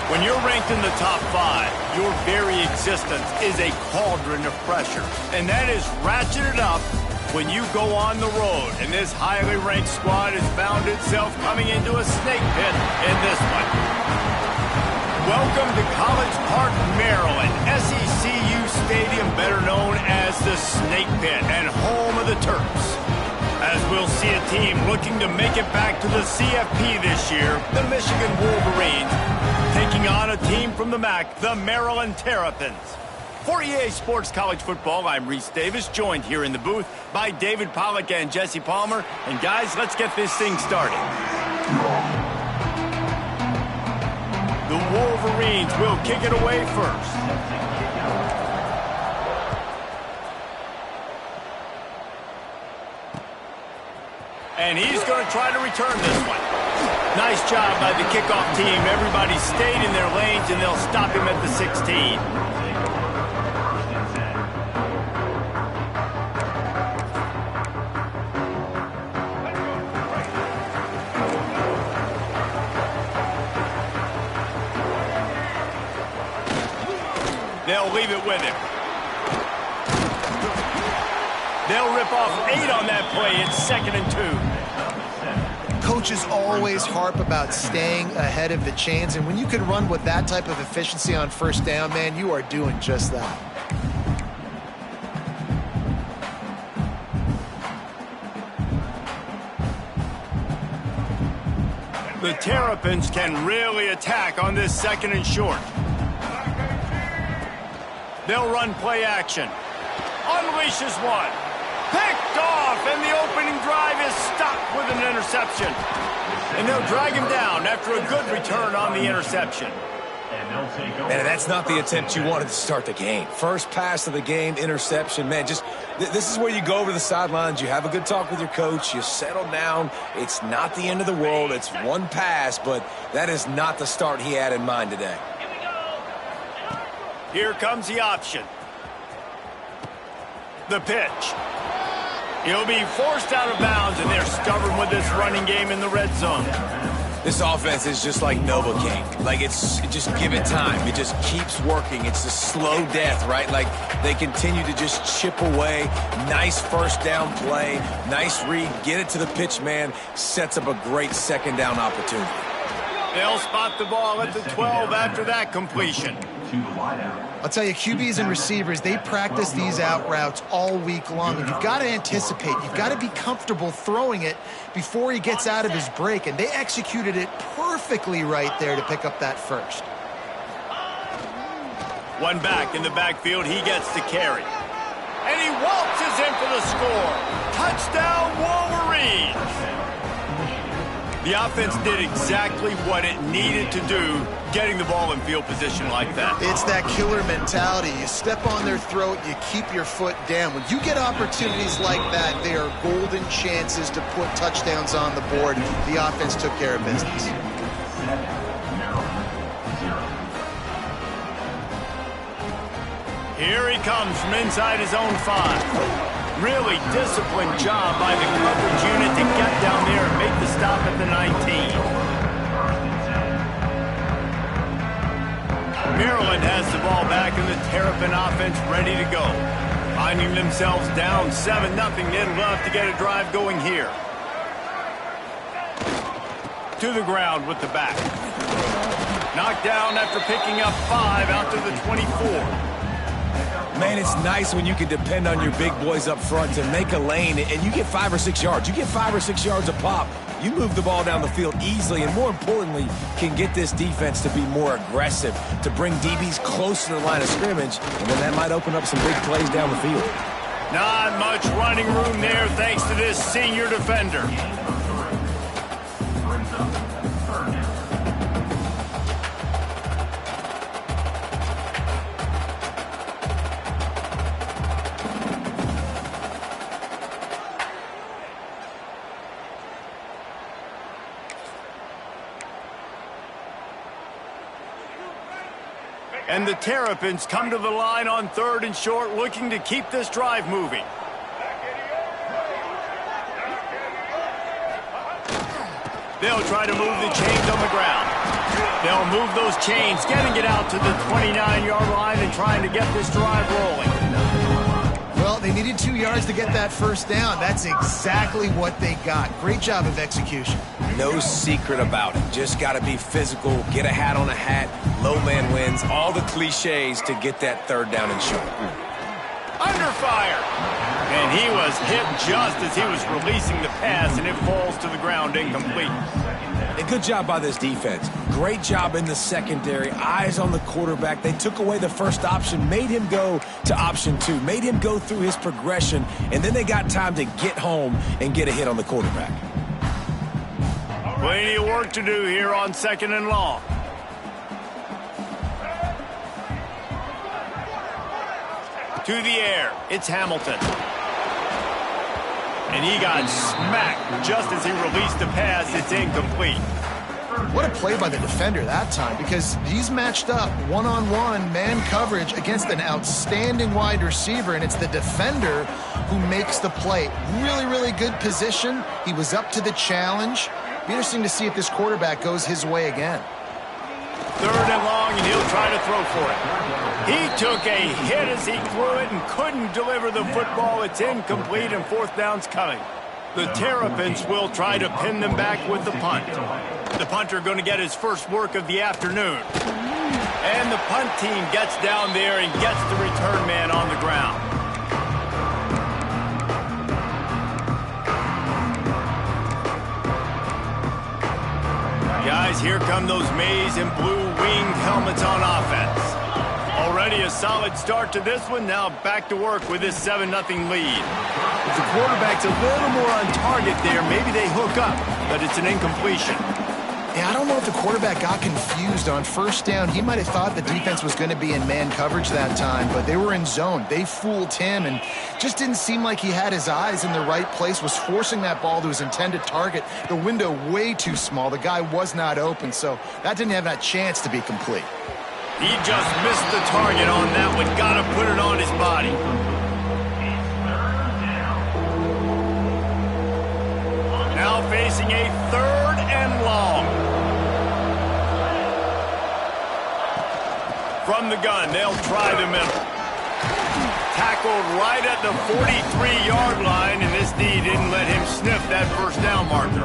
When you're ranked in the top 5, your very existence is a cauldron of pressure. And that is ratcheted up when you go on the road. And this highly ranked squad has found itself coming into a snake pit in this one. Welcome to College Park, Maryland, SECU Stadium, better known as the Snake Pit and home of the Terps. As we'll see a team looking to make it back to the CFP this year, the Michigan Wolverines, taking on a team from the MAC, the Maryland Terrapins. For EA Sports College Football, I'm Reese Davis, joined here in the booth by David Pollack and Jesse Palmer. And guys, let's get this thing started. The Wolverines will kick it away first. And he's going to try to return this one. Nice job by the kickoff team. Everybody stayed in their lanes, and they'll stop him at the 16. They'll leave it with him. They'll rip off 8 on that play. It's 2nd and 2. Coaches always harp about staying ahead of the chains, and when you can run with that type of efficiency on first down, man, you are doing just that. The Terrapins can really attack on this 2nd and short. They'll run play action. Unleashes one. Picked off, and the opening drive is stopped with an interception. And they'll drag him down after a good return on the interception. Man, that's not the attempt you wanted to start the game. First pass of the game, interception. Man, just this is where you go over the sidelines. You have a good talk with your coach. You settle down. It's not the end of the world. It's one pass, but that is not the start he had in mind today. Here comes the option. The pitch. He'll be forced out of bounds, and they're stubborn with this running game in the red zone. This offense is just like Novocaine. Like, just give it time. It just keeps working. It's a slow death, right? Like, they continue to just chip away. Nice first down play. Nice read. Get it to the pitch man. Sets up a great second down opportunity. They'll spot the ball at the 12 after that completion. I'll tell you, QBs and receivers, they practice these out routes all week long. And you've got to anticipate. You've got to be comfortable throwing it before he gets out of his break. And they executed it perfectly right there to pick up that first. One back in the backfield. He gets to carry. And he waltzes in for the score. Touchdown, Wolverines! The offense did exactly what it needed to do, getting the ball in field position like that. It's that killer mentality. You step on their throat, you keep your foot down. When you get opportunities like that, they are golden chances to put touchdowns on the board. The offense took care of business. Here he comes from inside his own 5. Really disciplined job by the coverage unit to get down there and make the stop at the 19. Maryland has the ball back, and the Terrapin offense ready to go. Finding themselves down 7-0, they'd love to get a drive going here. To the ground with the back. Knocked down after picking up 5 out to the 24. Man, it's nice when you can depend on your big boys up front to make a lane, and you get 5 or 6 yards. You get 5 or 6 yards a pop. You move the ball down the field easily, and more importantly, can get this defense to be more aggressive, to bring DBs close to the line of scrimmage, and then that might open up some big plays down the field. Not much running room there thanks to this senior defender. And the Terrapins come to the line on 3rd and short, looking to keep this drive moving. They'll try to move the chains on the ground. They'll move those chains, getting it out to the 29-yard line and trying to get this drive rolling. Well, they needed 2 yards to get that first down. That's exactly what they got. Great job of execution. No secret about it. Just got to be physical, get a hat on a hat, low man wins, all the cliches to get that third down and short. Under fire. And he was hit just as he was releasing the pass, and it falls to the ground incomplete. A good job by this defense. Great job in the secondary. Eyes on the quarterback. They took away the first option, made him go to option 2, made him go through his progression, and then they got time to get home and get a hit on the quarterback. Plenty of work to do here on 2nd and long. To the air, it's Hamilton. And he got smacked just as he released the pass. It's incomplete. What a play by the defender that time, because he's matched up one-on-one man coverage against an outstanding wide receiver, and it's the defender who makes the play. Really, really good position. He was up to the challenge. Be interesting to see if this quarterback goes his way again. 3rd and long, and he'll try to throw for it. He took a hit as he threw it and couldn't deliver the football. It's incomplete, and 4th down's coming. The Terrapins will try to pin them back with the punt. The punter going to get his first work of the afternoon. And the punt team gets down there and gets the return man on the ground. Guys, here come those maize and blue winged helmets on offense. Already a solid start to this one. Now back to work with this 7-0 lead. If the quarterback's a little more on target there, maybe they hook up, but it's an incompletion. Yeah, I don't know if the quarterback got confused on first down. He might have thought the defense was going to be in man coverage that time, but they were in zone. They fooled him and just didn't seem like he had his eyes in the right place, was forcing that ball to his intended target. The window way too small. The guy was not open, so that didn't have that chance to be complete. He just missed the target on that one. Got to put it on his body. Now facing a 3rd and long. From the gun, they'll try the middle. Tackled right at the 43-yard line, and this D didn't let him sniff that first down marker.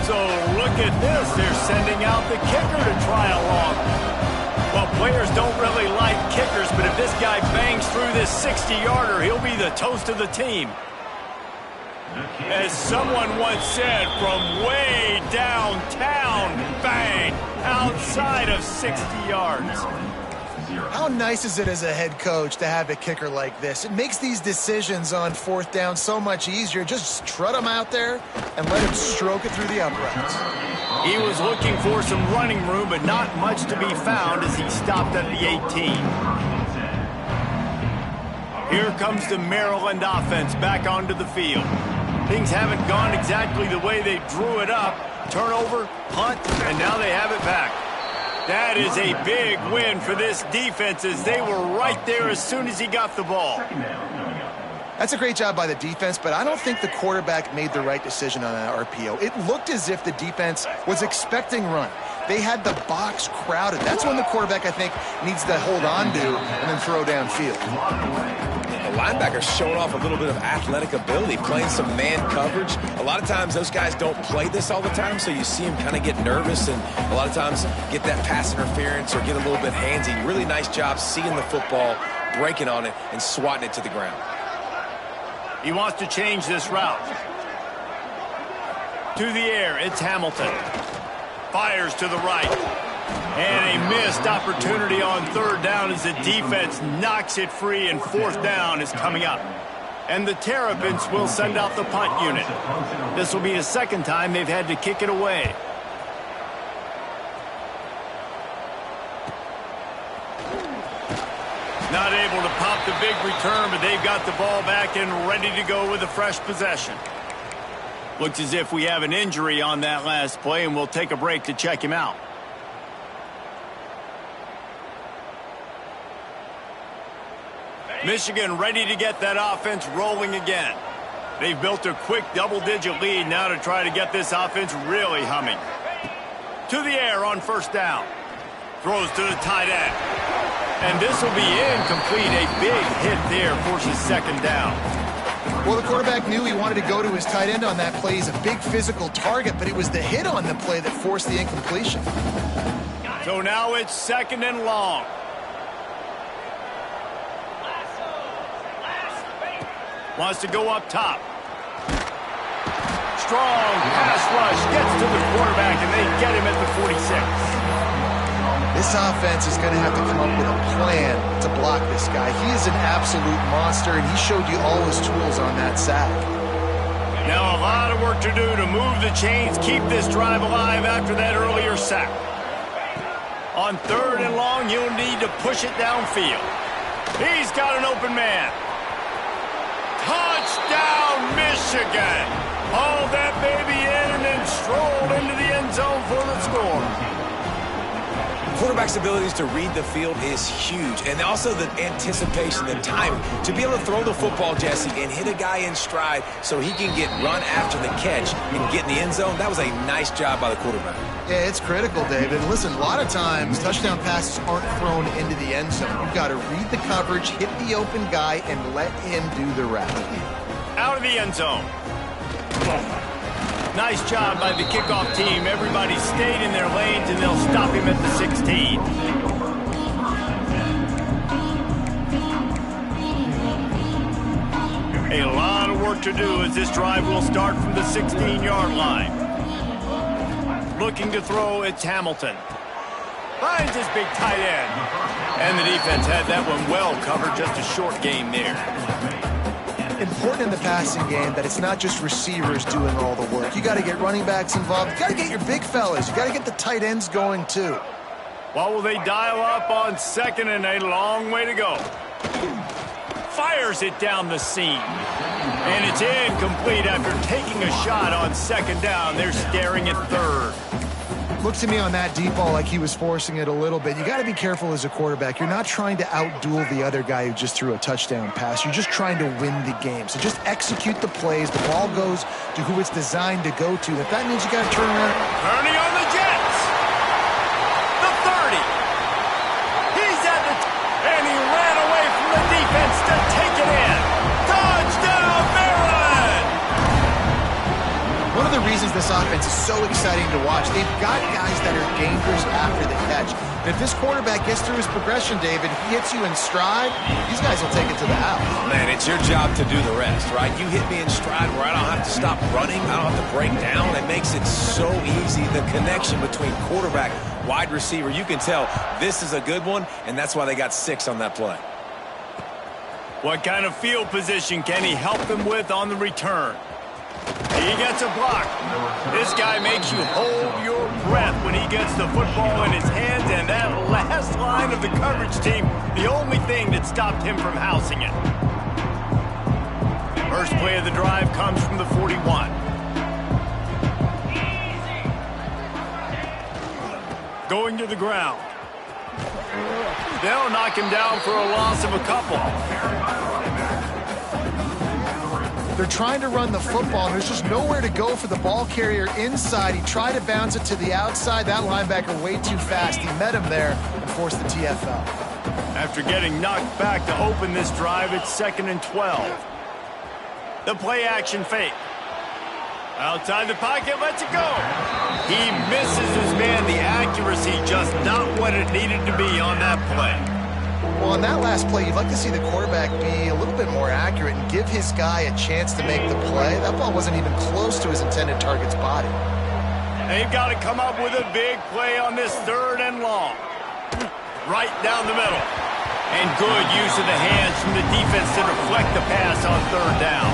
So look at this. They're sending out the kicker to try a long. Well, players don't really like kickers, but if this guy bangs through this 60-yarder, he'll be the toast of the team. As someone once said, from way downtown, bang, outside of 60 yards. How nice is it as a head coach to have a kicker like this? It makes these decisions on 4th down so much easier. Just trot him out there and let him stroke it through the uprights. He was looking for some running room, but not much to be found as he stopped at the 18. Here comes the Maryland offense back onto the field. Things haven't gone exactly the way they drew it up. Turnover, punt, and now they have it back. That is a big win for this defense as they were right there as soon as he got the ball. That's a great job by the defense, but I don't think the quarterback made the right decision on that RPO. It looked as if the defense was expecting run. They had the box crowded. That's when the quarterback, I think, needs to hold on to and then throw downfield. The linebacker's showing off a little bit of athletic ability, playing some man coverage. A lot of times those guys don't play this all the time, so you see them kind of get nervous and a lot of times get that pass interference or get a little bit handsy. Really nice job seeing the football, breaking on it, and swatting it to the ground. He wants to change this route. To the air, it's Hamilton. Fires to the right. And a missed opportunity on 3rd down as the defense knocks it free, and 4th down is coming up. And the Terrapins will send out the punt unit. This will be the 2nd time they've had to kick it away. Not able to pop the big return, but they've got the ball back and ready to go with a fresh possession. Looks as if we have an injury on that last play, and we'll take a break to check him out. Michigan ready to get that offense rolling again. They've built a quick double-digit lead now to try to get this offense really humming. To the air on first down. Throws to the tight end. And this will be incomplete. A big hit there forces second down. Well, the quarterback knew he wanted to go to his tight end on that play. He's a big physical target, but it was the hit on the play that forced the incompletion. So now it's second and long. Wants to go up top. Strong pass rush gets to the quarterback, and they get him at the 46. This offense is going to have to come up with a plan to block this guy. He is an absolute monster, and he showed you all his tools on that sack. Now a lot of work to do to move the chains, keep this drive alive after that earlier sack. On third and long, he'll need to push it downfield. He's got an open man. Touchdown, Michigan! Hauled that baby in and then strolled into the end zone for the score. Quarterback's abilities to read the field is huge, and also the anticipation, the timing. To be able to throw the football, Jesse, and hit a guy in stride so he can get run after the catch and get in the end zone, that was a nice job by the quarterback. Yeah, it's critical, David. Listen, a lot of times touchdown passes aren't thrown into the end zone. You've got to read the coverage, hit the open guy, and let him do the rest. Out of the end zone. Nice job by the kickoff team. Everybody stayed in their lanes, and they'll stop him at the 16. A lot of work to do as this drive will start from the 16-yard line. Looking to throw, it's Hamilton. Finds his big tight end. And the defense had that one well covered, just a short gain there. Important in the passing game that it's not just receivers doing all the work. You got to get running backs involved. You got to get your big fellas. You got to get the tight ends going too. What will they dial up on second and a long way to go? Fires it down the seam. And it's incomplete after taking a shot on second down. They're staring at third. Looked to me on that deep ball like he was forcing it a little bit. You got to be careful as a quarterback. You're not trying to outduel the other guy who just threw a touchdown pass. You're just trying to win the game. So just execute the plays. The ball goes to who it's designed to go to. If that means you got to turn around. Turning on the Jets. The 30. He's at the and he ran away from the defense to take it in. Touchdown, Maryland! One of the reasons this offense is so exciting to watch, they've got guys that are dangerous after the catch. And if this quarterback gets through his progression, David, he hits you in stride, these guys will take it to the house. Man, it's your job to do the rest, right? You hit me in stride where I don't have to stop running. I don't have to break down. It makes it so easy. The connection between quarterback, wide receiver, you can tell this is a good one, and that's why they got 6 on that play. What kind of field position can he help them with on the return? He gets a block. This guy makes you hold your breath when he gets the football in his hands, and that last line of the coverage team, the only thing that stopped him from housing it. First play of the drive comes from the 41. Going to the ground. They'll knock him down for a loss of a couple. They're trying to run the football, and there's just nowhere to go for the ball carrier inside. He tried to bounce it to the outside. That linebacker way too fast. He met him there and forced the TFL. After getting knocked back to open this drive, it's 2nd and 12. The play action fake. Outside the pocket, lets it go. He misses his man. The accuracy just not what it needed to be on that play. Well, on that last play, you'd like to see the quarterback be a little bit more accurate and give his guy a chance to make the play. That ball wasn't even close to his intended target's body. They've got to come up with a big play on this 3rd and long. Right down the middle. And good use of the hands from the defense to deflect the pass on 3rd down.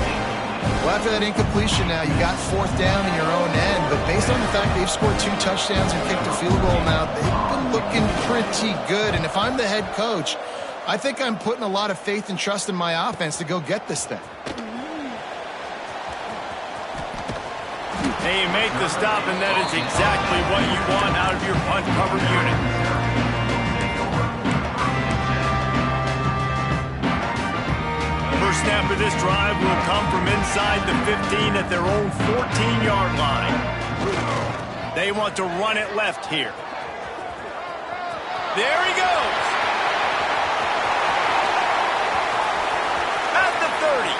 Well, after that incompletion now, you got 4th down in your own end, but based on the fact they've scored 2 touchdowns and kicked a field goal now, they've been looking pretty good. And if I'm the head coach, I think I'm putting a lot of faith and trust in my offense to go get this thing. Hey, you make the stop, and that is exactly what you want out of your punt cover unit. First snap of this drive will come from inside the 15 at their own 14-yard line. They want to run it left here. There he goes. At the 30.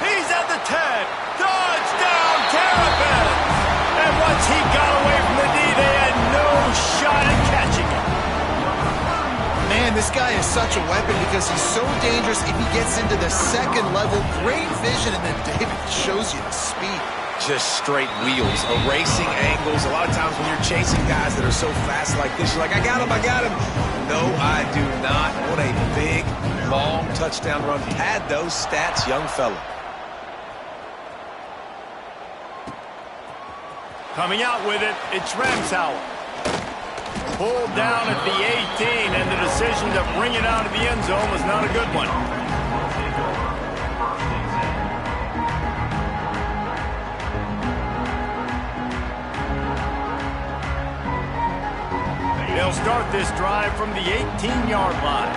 He's at the 10. Touchdown, Terrapins! And once he got away from the knee, they had no shot at catching it. Man, this guy is such a weapon because he's so dangerous if he gets into the second level. Great vision, and then David shows you the speed. Just straight wheels, erasing angles. A lot of times when you're chasing guys that are so fast like this, you're like, I got him, I got him. No, I do not. What a big, long touchdown run. Pad those stats, young fella. Coming out with it, it's Ramsauer. Pulled down at the 18, and the decision to bring it out of the end zone was not a good one. They'll start this drive from the 18-yard line.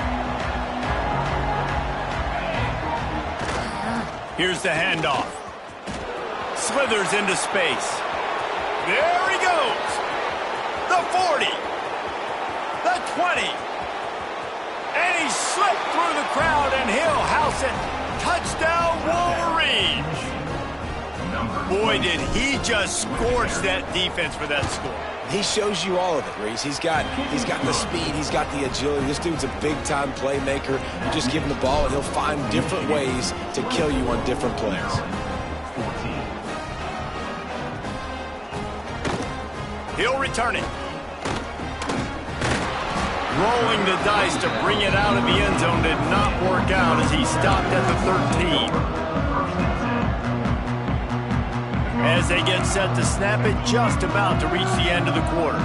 Here's the handoff. Slithers into space. There he goes. The 40. The 20. And he slipped through the crowd, and he'll house it. Touchdown, Wolverines. Boy, did he just scorch that defense for that score. He shows you all of it, Reese. He's got the speed, he's got the agility. This dude's a big-time playmaker. You just give him the ball, and he'll find different ways to kill you on different plays. He'll return it. Rolling the dice to bring it out of the end zone did not work out as he stopped at the 13. As they get set to snap it, just about to reach the end of the quarter.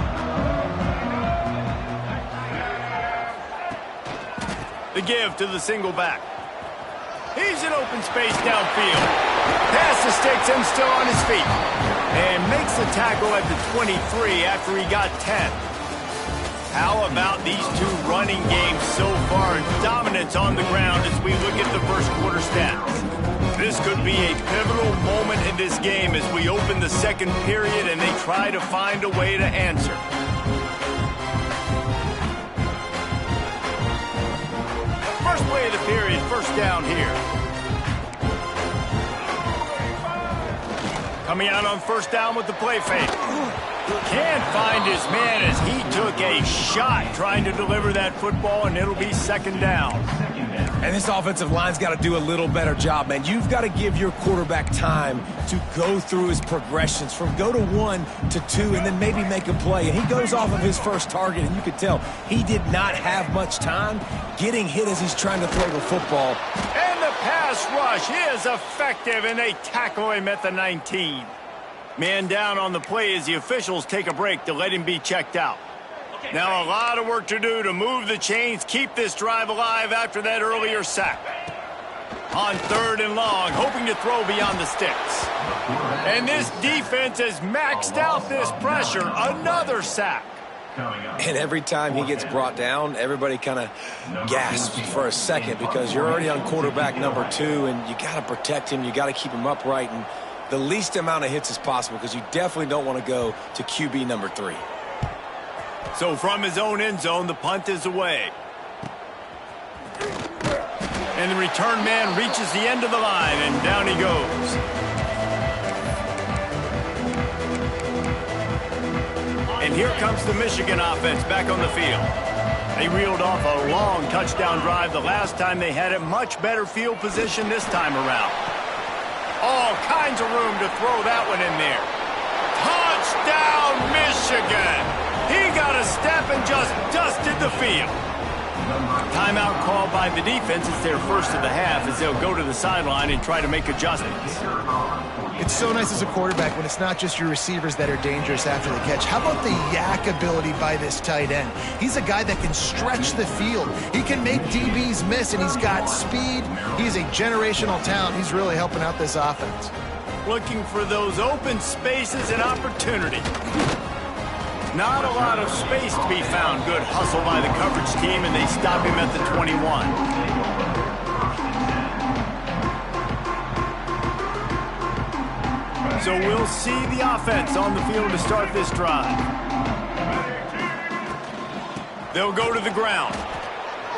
The give to the single back. He's in open space downfield. Pass the sticks and still on his feet. And makes the tackle at the 23 after he got 10. How about these two running games so far? Dominance on the ground as we look at the first quarter stats. This could be a pivotal moment in this game as we open the second period and they try to find a way to answer. First play of the period, first down here. Coming out on first down with the play fake. Can't find his man as he took a shot trying to deliver that football, and it'll be second down. And this offensive line's got to do a little better job, man. You've got to give your quarterback time to go through his progressions from go to 1 to 2 and then maybe make a play. And he goes off of his first target, and you can tell he did not have much time getting hit as he's trying to throw the football. And the pass rush is effective, and they tackle him at the 19. Man down on the play as the officials take a break to let him be checked out. Now a lot of work to do to move the chains, keep this drive alive after that earlier sack. On third and long, hoping to throw beyond the sticks. And this defense has maxed out this pressure. Another sack. And every time he gets brought down, everybody kind of gasps for a second because you're already on quarterback number 2, and you got to protect him. You got to keep him upright and the least amount of hits as possible because you definitely don't want to go to QB number 3. So from his own end zone, the punt is away. And the return man reaches the end of the line, and down he goes. And here comes the Michigan offense back on the field. They reeled off a long touchdown drive the last time they had it. Much better field position this time around. All kinds of room to throw that one in there. Touchdown, Michigan! He got a step and just dusted the field. Timeout called by the defense. It's their first of the half as they'll go to the sideline and try to make adjustments. It's so nice as a quarterback when it's not just your receivers that are dangerous after the catch. How about the yak ability by this tight end? He's a guy that can stretch the field. He can make DBs miss, and he's got speed. He's a generational talent. He's really helping out this offense. Looking for those open spaces and opportunity. Not a lot of space to be found. Good hustle by the coverage team, and they stop him at the 21. So we'll see the offense on the field to start this drive. They'll go to the ground.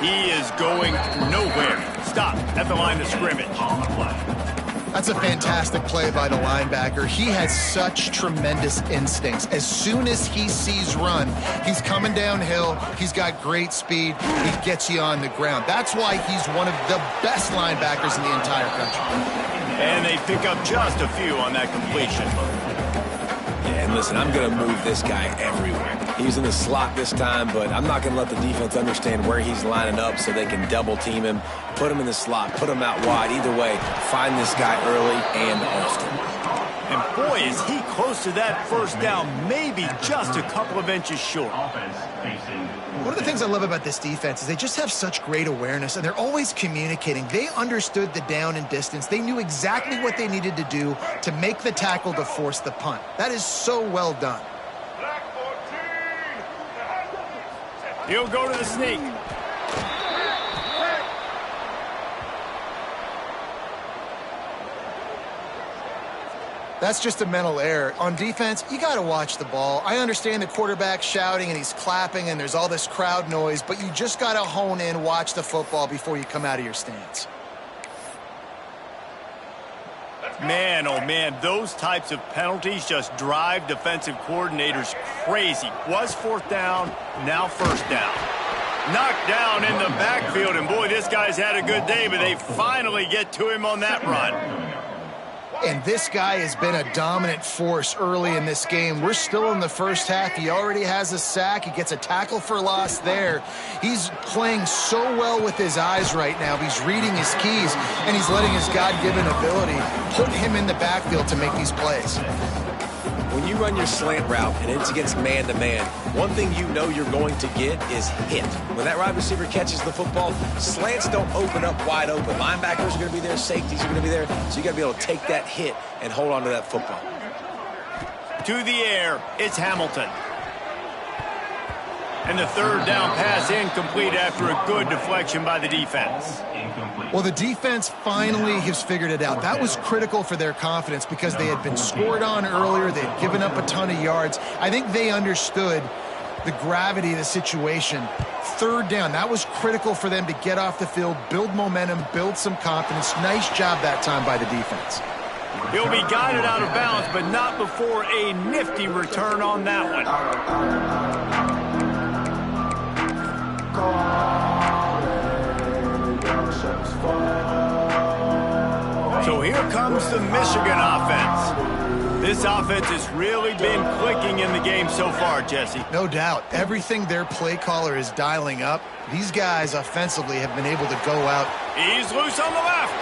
He is going nowhere. Stop at the line of scrimmage. That's a fantastic play by the linebacker. He has such tremendous instincts. As soon as he sees run, he's coming downhill. He's got great speed. He gets you on the ground. That's why he's one of the best linebackers in the entire country. And they pick up just a few on that completion. Yeah, and listen, I'm going to move this guy everywhere. He's in the slot this time, but I'm not going to let the defense understand where he's lining up so they can double team him, put him in the slot, put him out wide. Either way, find this guy early and often. And boy, is he close to that first down, maybe just a couple of inches short. One of the things I love about this defense is they just have such great awareness, and they're always communicating. They understood the down and distance. They knew exactly what they needed to do to make the tackle to force the punt. That is so well done. He'll go to the sneak. That's just a mental error. On defense, you got to watch the ball. I understand the quarterback shouting and he's clapping and there's all this crowd noise, but you just got to hone in, watch the football before you come out of your stance. Man, oh man, those types of penalties just drive defensive coordinators crazy. Was fourth down, now first down. Knocked down in the backfield, and boy, this guy's had a good day, but they finally get to him on that run. And this guy has been a dominant force early in this game. We're still in the first half. He already has a sack. He gets a tackle for loss there. He's playing so well with his eyes right now. He's reading his keys, and he's letting his God-given ability put him in the backfield to make these plays. When you run your slant route and it's against man-to-man, one thing you know you're going to get is hit. When that wide receiver catches the football, slants don't open up wide open. Linebackers are going to be there, safeties are going to be there, so you got to be able to take that hit and hold on to that football. To the air, it's Hamilton. And the third down pass incomplete after a good deflection by the defense. Well, the defense finally has figured it out. That was critical for their confidence because they had been scored on earlier. They had given up a ton of yards. I think they understood the gravity of the situation. Third down, that was critical for them to get off the field, build momentum, build some confidence. Nice job that time by the defense. He'll be guided out of bounds, but not before a nifty return on that one. So here comes the Michigan offense. This offense has really been clicking in the game so far, Jesse. No doubt. Everything their play caller is dialing up, these guys offensively have been able to go out. He's loose on the left.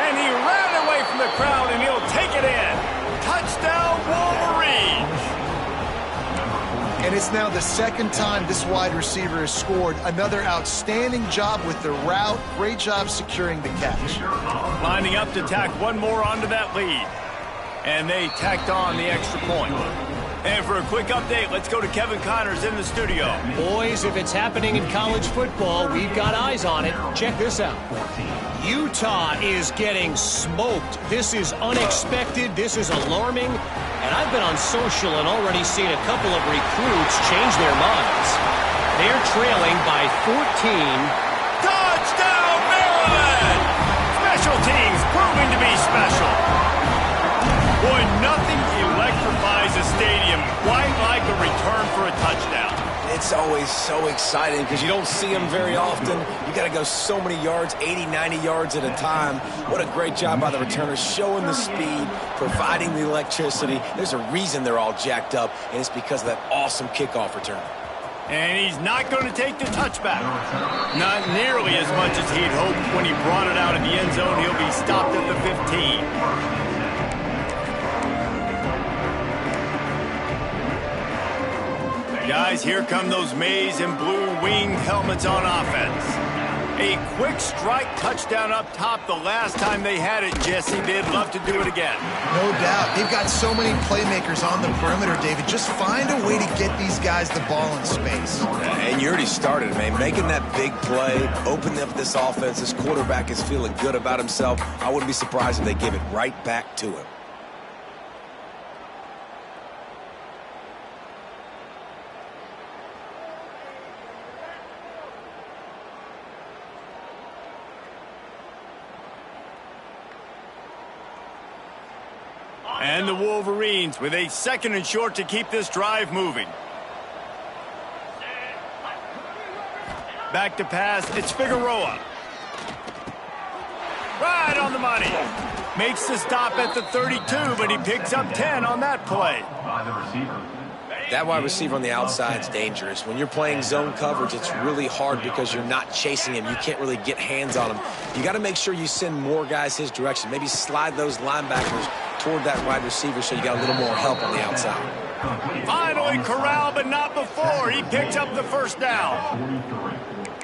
And he ran away from the crowd, and he'll take it in. Touchdown, Wolverines. And it's now the second time this wide receiver has scored. Another outstanding job with the route. Great job securing the catch. Lining up to tack one more onto that lead. And they tacked on the extra point. And for a quick update, let's go to Kevin Connors in the studio. Boys, if it's happening in college football, we've got eyes on it. Check this out. Utah is getting smoked. This is unexpected. This is alarming. And I've been on social and already seen a couple of recruits change their minds. They're trailing by 14. Touchdown, Maryland! Special teams proving to be special. Boy, nothing electrifies a stadium quite like a return for a touchdown. It's always so exciting because you don't see them very often. You got to go so many yards, 80, 90 yards at a time. What a great job by the returners, showing the speed, providing the electricity. There's a reason they're all jacked up, and it's because of that awesome kickoff return. And he's not going to take the touchback. Not nearly as much as he'd hoped when he brought it out of the end zone. He'll be stopped at the 15. Guys, here come those maize and blue winged helmets on offense. A quick strike touchdown up top the last time they had it, Jesse. They'd love to do it again. No doubt. They've got so many playmakers on the perimeter, David. Just find a way to get these guys the ball in space. And you already started, man. Making that big play, opening up this offense. This quarterback is feeling good about himself. I wouldn't be surprised if they give it right back to him. And the Wolverines with a 2nd and short to keep this drive moving. Back to pass, it's Figueroa. Right on the money. Makes the stop at the 32, but he picks up 10 on that play. That wide receiver on the outside is dangerous. When you're playing zone coverage, it's really hard because you're not chasing him. You can't really get hands on him. You got to make sure you send more guys his direction. Maybe slide those linebackers toward that wide receiver so you got a little more help on the outside. Finally corralled, but not before. He picks up the first down.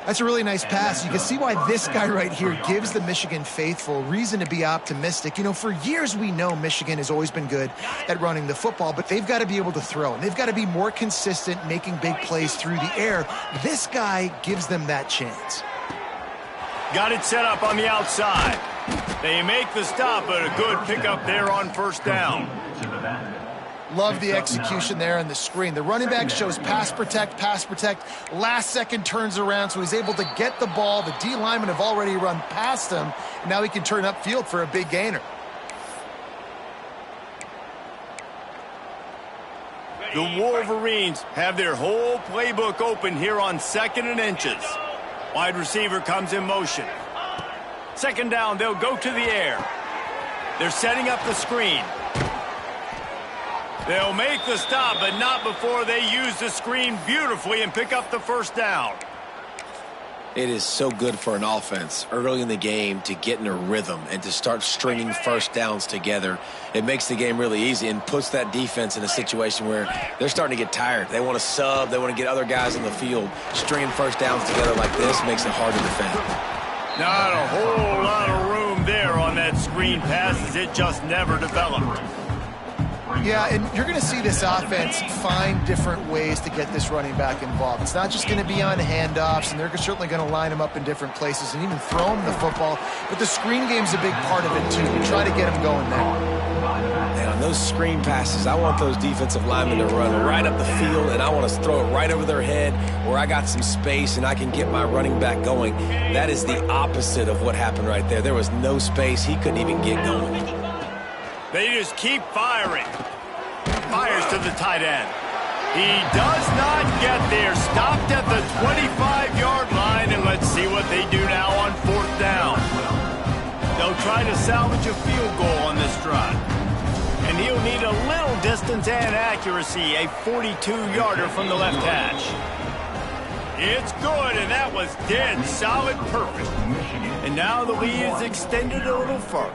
That's a really nice pass. You can see why this guy right here gives the Michigan faithful reason to be optimistic. You know, for years we know Michigan has always been good at running the football, but they've got to be able to throw, and they've got to be more consistent making big plays through the air. This guy gives them that chance. Got it set up on the outside. They make the stop, but a good pickup there on first down. Love the execution there on the screen. The running back shows pass protect. Last second turns around, so he's able to get the ball. The D linemen have already run past him, and now he can turn upfield for a big gainer. The Wolverines have their whole playbook open here on 2nd and inches. Wide receiver comes in motion. 2nd down, they'll go to the air. They're setting up the screen. They'll make the stop, but not before they use the screen beautifully and pick up the first down. It is so good for an offense early in the game to get in a rhythm and to start stringing first downs together. It makes the game really easy and puts that defense in a situation where they're starting to get tired. They want to sub. They want to get other guys on the field. Stringing first downs together like this makes it hard to defend. Not a whole lot of room there on that screen pass as it just never developed. Yeah, and you're going to see this offense find different ways to get this running back involved. It's not just going to be on handoffs, and they're certainly going to line him up in different places and even throw him the football. But the screen game's a big part of it, too. We try to get him going there. And on those screen passes, I want those defensive linemen to run right up the field, and I want to throw it right over their head where I got some space and I can get my running back going. That is the opposite of what happened right there. There was no space. He couldn't even get going. They just keep firing. Fires to the tight end. He does not get there. Stopped at the 25-yard line, and let's see what they do now on 4th down. They'll try to salvage a field goal on this drive. And he'll need a little distance and accuracy, a 42-yarder from the left hash. It's good, and that was dead solid perfect. And now the lead is extended a little further.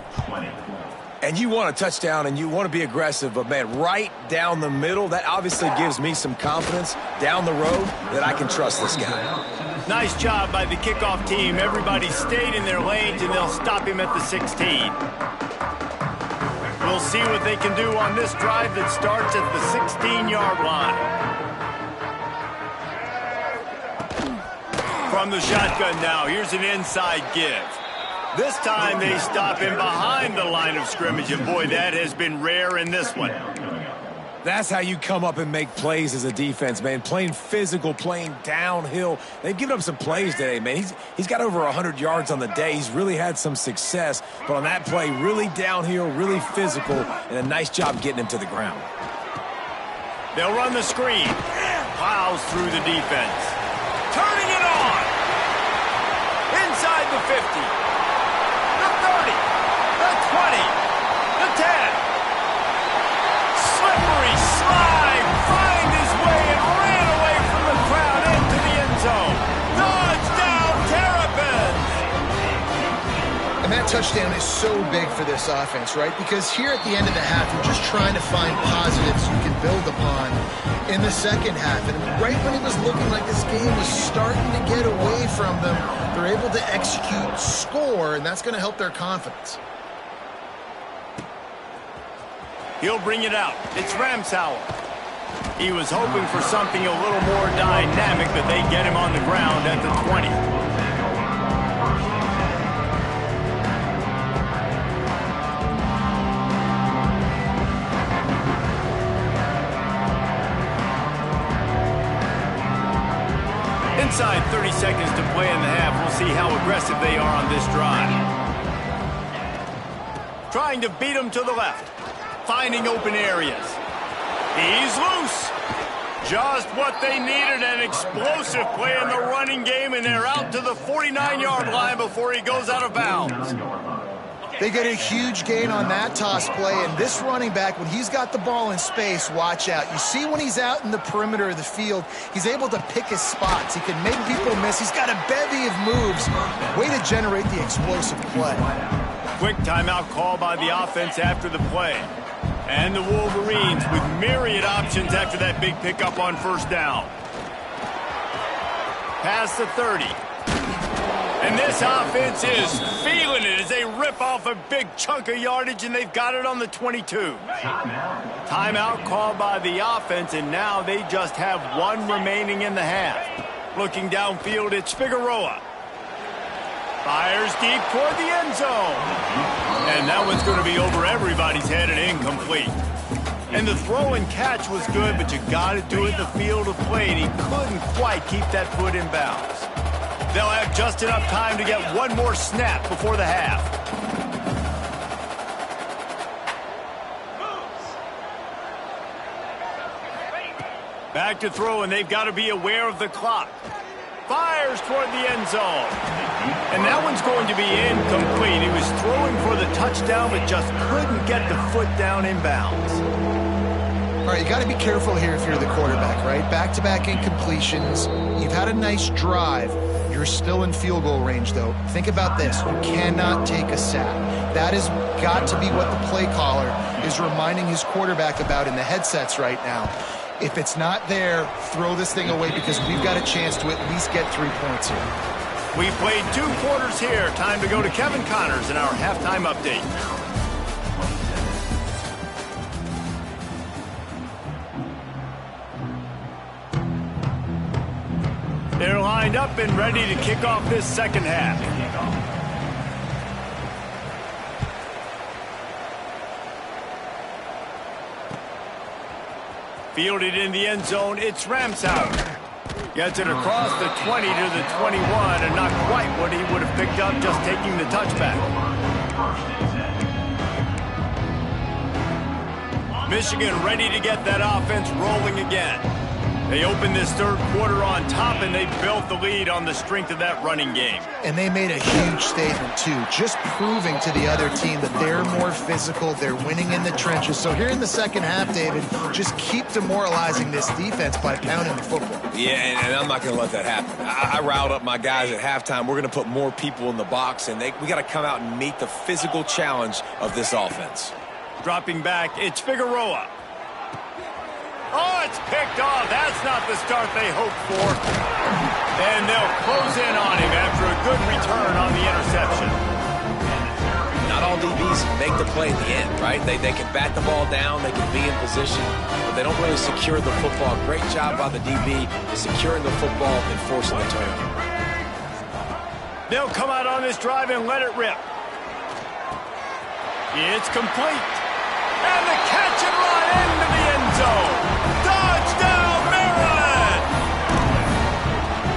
And you want a touchdown and you want to be aggressive, but, man, right down the middle, that obviously gives me some confidence down the road that I can trust this guy. Nice job by the kickoff team. Everybody stayed in their lanes, and they'll stop him at the 16. We'll see what they can do on this drive that starts at the 16-yard line. From the shotgun now, here's an inside give. This time they stop him behind the line of scrimmage, and boy, that has been rare in this one. That's how you come up and make plays as a defense, man. Playing physical, playing downhill. They've given up some plays today, man. He's got over 100 yards on the day. He's really had some success, but on that play, really downhill, really physical, and a nice job getting him to the ground. They'll run the screen. Plows through the defense. Turning it on. Inside the 50. The 30, the 20, the 10. Slippery slide, find his way and ran away from the crowd into the end zone. Touchdown, Terrapins! And that touchdown is so big for this offense, right? Because here at the end of the half, you're just trying to find positives you can build upon in the second half. And right when it was looking like this game was starting to get away from them, they're able to execute, score, and that's going to help their confidence. He'll bring it out. It's Ramsauer. He was hoping for something a little more dynamic, but they get him on the ground at the 20. Inside 30 seconds to play in the half. We'll see how aggressive they are on this drive. Trying to beat him to the left. Finding open areas. He's loose. Just what they needed, an explosive play in the running game, and they're out to the 49-yard line before he goes out of bounds. They get a huge gain on that toss play, and this running back, when he's got the ball in space, watch out. You see when he's out in the perimeter of the field, he's able to pick his spots. He can make people miss. He's got a bevy of moves. Way to generate the explosive play. Quick timeout call by the offense after the play. And the Wolverines with myriad options after that big pickup on first down. Past the 30. And this offense is feeling it as they rip off a big chunk of yardage, and they've got it on the 22. Timeout called by the offense, and now they just have one remaining in the half. Looking downfield, it's Figueroa. Fires deep toward the end zone. And that one's going to be over everybody's head and incomplete. And the throw and catch was good, but you got to do it in the field of play, and he couldn't quite keep that foot in bounds. They'll have just enough time to get one more snap before the half. Back to throw, and they've got to be aware of the clock. Fires toward the end zone. And that one's going to be incomplete. He was throwing for the touchdown, but just couldn't get the foot down in bounds. All right, you got to be careful here if you're the quarterback, right? Back-to-back incompletions. You've had a nice drive. You're still in field goal range, though. Think about this. You cannot take a sack. That has got to be what the play caller is reminding his quarterback about in the headsets right now. If it's not there, throw this thing away because we've got a chance to at least get 3 points here. We played 2 quarters here. Time to go to Kevin Connors in our halftime update. They're lined up and ready to kick off this second half. Fielded in the end zone, it's Ramsauer. Gets it across the 20 to the 21, and not quite what he would have picked up just taking the touchback. Michigan ready to get that offense rolling again. They opened this third quarter on top, and they built the lead on the strength of that running game. And they made a huge statement, too, just proving to the other team that they're more physical, they're winning in the trenches. So here in the second half, David, just keep demoralizing this defense by pounding the football. Yeah, and I'm not going to let that happen. I riled up my guys at halftime. We're going to put more people in the box, and we got to come out and meet the physical challenge of this offense. Dropping back, it's Figueroa. Oh, it's picked off. That's not the start they hoped for. And they'll close in on him after a good return on the interception. Not all DBs make the play in the end, right? They can bat the ball down, they can be in position, but they don't really secure the football. Great job by the DB securing the football and forcing the turnover. They'll come out on this drive and let it rip. It's complete. And the catch and run into the end zone. Touchdown, Maryland!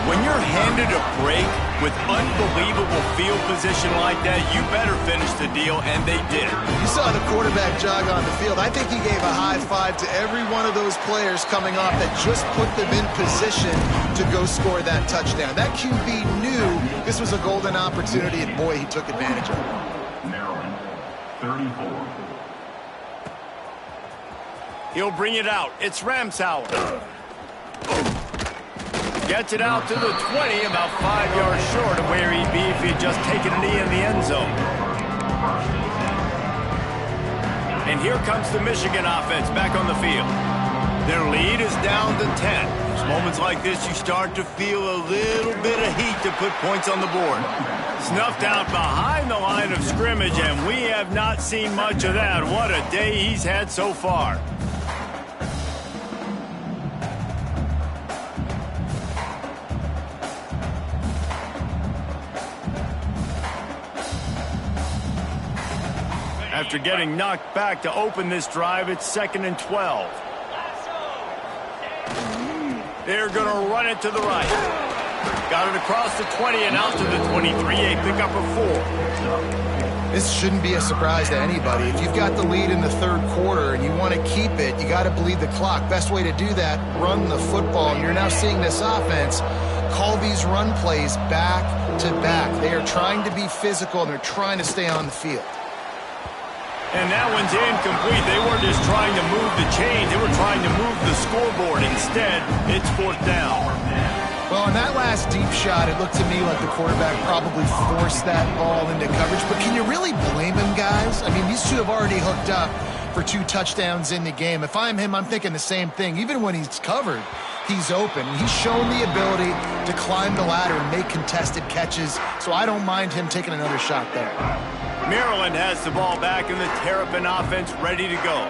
When you're handed a break with unbelievable field position like that, you better finish the deal, and they did. You saw the quarterback jog on the field. I think he gave a high five to every one of those players coming off that just put them in position to go score that touchdown. That QB knew this was a golden opportunity, and boy, he took advantage of it. Maryland, 34. He'll bring it out. It's Ramsauer. Gets it out to the 20, about 5 yards short of where he'd be if he'd just taken a knee in the end zone. And here comes the Michigan offense back on the field. Their lead is down to 10. It's moments like this you start to feel a little bit of heat to put points on the board. Snuffed out behind the line of scrimmage, and we have not seen much of that. What a day he's had so far. After getting knocked back to open this drive, it's 2nd and 12. They're going to run it to the right. Got it across the 20 and out to the 23. A pickup of 4. This shouldn't be a surprise to anybody. If you've got the lead in the third quarter and you want to keep it, you got to bleed the clock. Best way to do that, run the football. And you're now seeing this offense call these run plays back to back. They are trying to be physical, and they're trying to stay on the field. And that one's incomplete. They weren't just trying to move the chains. They were trying to move the scoreboard. Instead, it's 4th down. Well, on that last deep shot, it looked to me like the quarterback probably forced that ball into coverage. But can you really blame him, guys? I mean, these two have already hooked up for 2 touchdowns in the game. If I'm him, I'm thinking the same thing. Even when he's covered, he's open. He's shown the ability to climb the ladder and make contested catches. So I don't mind him taking another shot there. Maryland has the ball back, and the Terrapin offense ready to go.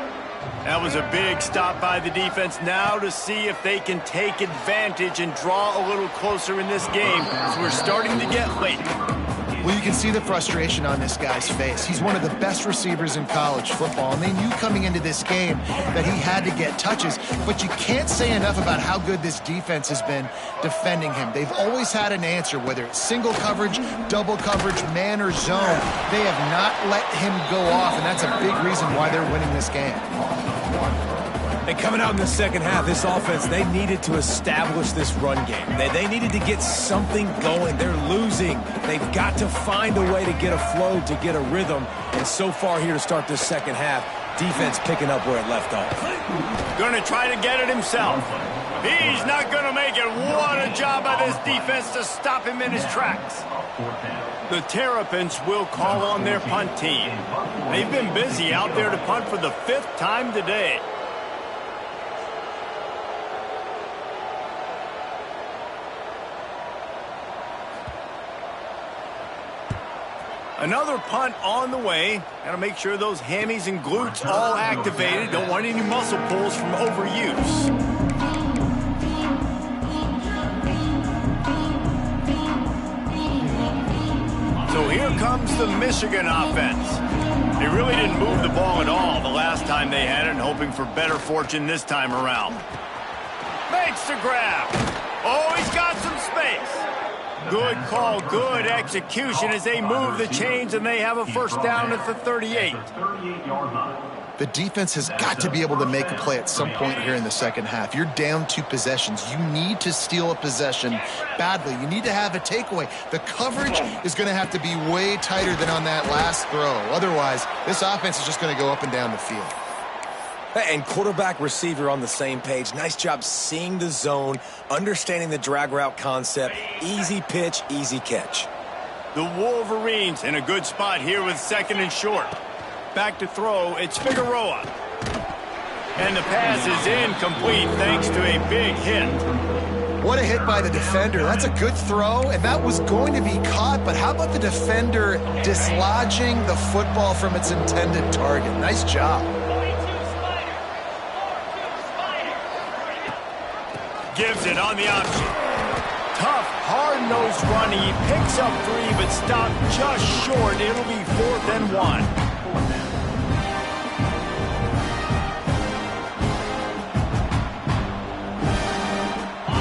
That was a big stop by the defense. Now to see if they can take advantage and draw a little closer in this game, as we're starting to get late. Well, you can see the frustration on this guy's face. He's one of the best receivers in college football, and they knew coming into this game that he had to get touches. But you can't say enough about how good this defense has been defending him. They've always had an answer, whether it's single coverage, double coverage, man or zone. They have not let him go off, and that's a big reason why they're winning this game. And coming out in the second half, this offense, they needed to establish this run game. They needed to get something going. They're losing. They've got to find a way to get a flow, to get a rhythm. And so far here to start this second half, defense picking up where it left off. Going to try to get it himself. He's not going to make it. What a job by this defense to stop him in his tracks. The Terrapins will call on their punt team. They've been busy out there to punt for the 5th time today. Another punt on the way. Got to make sure those hammies and glutes all activated. Don't want any muscle pulls from overuse. So here comes the Michigan offense. They really didn't move the ball at all the last time they had it, and hoping for better fortune this time around. Makes the grab. Oh, he's got some space. Good call, good execution as they move the chains, and they have a 1st down at the 38. The defense has got to be able to make a play at some point here in the second half. You're down 2 possessions. You need to steal a possession badly. You need to have a takeaway. The coverage is going to have to be way tighter than on that last throw. Otherwise, this offense is just going to go up and down the field. And quarterback, receiver on the same page. Nice job seeing the zone, understanding the drag route concept. Easy pitch, easy catch. The Wolverines in a good spot here with 2nd and short. Back to throw, it's Figueroa. And the pass is incomplete thanks to a big hit. What a hit by the defender. That's a good throw, and that was going to be caught, but how about the defender dislodging the football from its intended target? Nice job. Gives it on the option. Tough, hard-nosed run. He picks up 3, but stopped just short. It'll be 4th and 1.